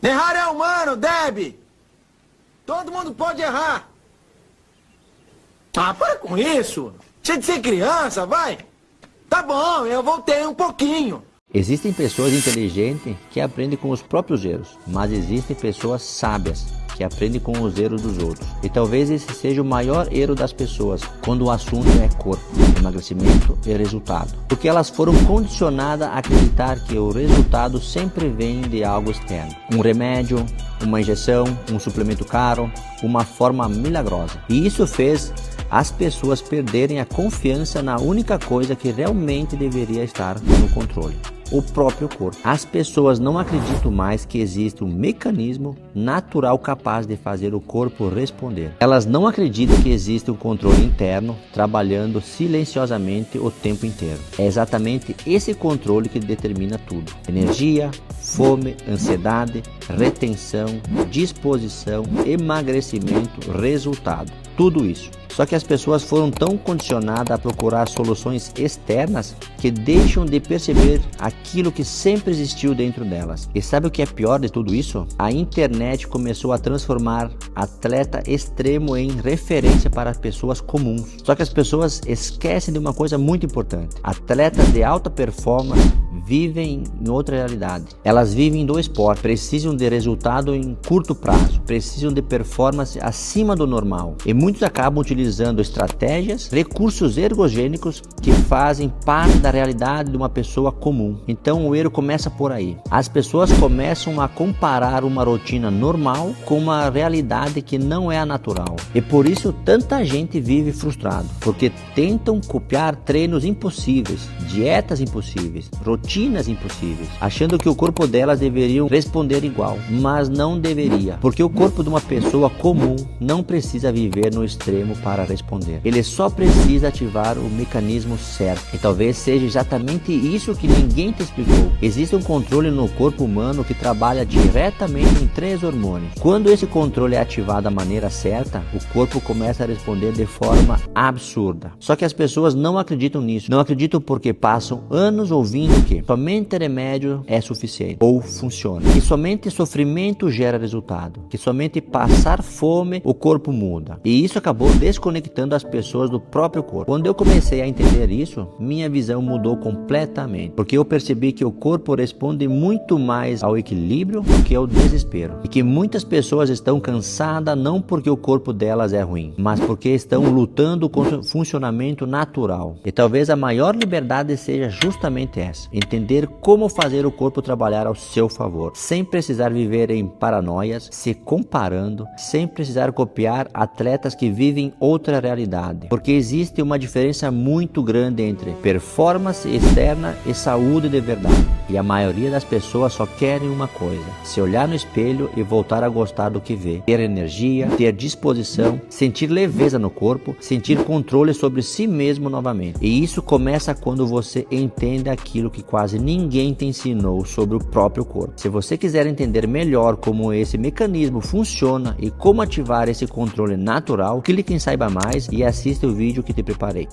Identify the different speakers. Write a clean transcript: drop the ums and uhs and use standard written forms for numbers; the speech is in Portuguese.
Speaker 1: Errar é humano, Deb! Todo mundo pode errar. Ah, para com isso. Deixa de ser criança, vai. Tá bom, eu voltei um pouquinho.
Speaker 2: Existem pessoas inteligentes que aprendem com os próprios erros, mas existem pessoas sábias que aprendem com os erros dos outros. E talvez esse seja o maior erro das pessoas quando o assunto é corpo, emagrecimento e resultado. Porque elas foram condicionadas a acreditar que o resultado sempre vem de algo externo. Um remédio, uma injeção, um suplemento caro, uma forma milagrosa. E isso fez as pessoas perderem a confiança na única coisa que realmente deveria estar no controle: o próprio corpo. As pessoas não acreditam mais que existe um mecanismo natural capaz de fazer o corpo responder. Elas não acreditam que existe um controle interno trabalhando silenciosamente o tempo inteiro. É exatamente esse controle que determina tudo: energia, fome, ansiedade, retenção, disposição, emagrecimento, resultado. Tudo isso. Só que as pessoas foram tão condicionadas a procurar soluções externas que deixam de perceber aquilo que sempre existiu dentro delas. E sabe o que é pior de tudo isso? A internet começou a transformar atleta extremo em referência para pessoas comuns. Só que as pessoas esquecem de uma coisa muito importante: atletas de alta performance vivem em outra realidade. Elas vivem do esporte, precisam de resultado em curto prazo, precisam de performance acima do normal. E muitos acabam utilizando estratégias, recursos ergogênicos que fazem parte da realidade de uma pessoa comum. Então o erro começa por aí. As pessoas começam a comparar uma rotina normal com uma realidade que não é a natural. E por isso tanta gente vive frustrado, porque tentam copiar treinos impossíveis, dietas impossíveis, rotinas impossíveis, achando que o corpo delas deveria responder igual, mas não deveria, porque o corpo de uma pessoa comum não precisa viver no extremo para responder. Ele só precisa ativar o mecanismo certo. E talvez seja exatamente isso que ninguém te explicou. Existe um controle no corpo humano que trabalha diretamente em 3 hormônios. Quando esse controle é ativado da maneira certa, o corpo começa a responder de forma absurda. Só que as pessoas não acreditam nisso. Não acreditam porque passam anos ouvindo que somente remédio é suficiente ou funciona, que somente sofrimento gera resultado, que somente passar fome o corpo muda. E isso acabou desconectando as pessoas do próprio corpo. Quando eu comecei a entender isso, minha visão mudou completamente, porque eu percebi que o corpo responde muito mais ao equilíbrio do que ao desespero, e que muitas pessoas estão cansadas não porque o corpo delas é ruim, mas porque estão lutando contra o funcionamento natural. E talvez a maior liberdade seja justamente essa: entender como fazer o corpo trabalhar ao seu favor, sem precisar viver em paranoias, se comparando, sem precisar copiar atletas que vivem outra realidade. Porque existe uma diferença muito grande entre performance externa e saúde de verdade. E a maioria das pessoas só querem uma coisa: se olhar no espelho e voltar a gostar do que vê, ter energia, ter disposição, sentir leveza no corpo, sentir controle sobre si mesmo novamente. E isso começa quando você entende aquilo que quase ninguém te ensinou sobre o próprio corpo. Se você quiser entender melhor como esse mecanismo funciona e como ativar esse controle natural, clique em Saiba Mais e assista o vídeo que te preparei.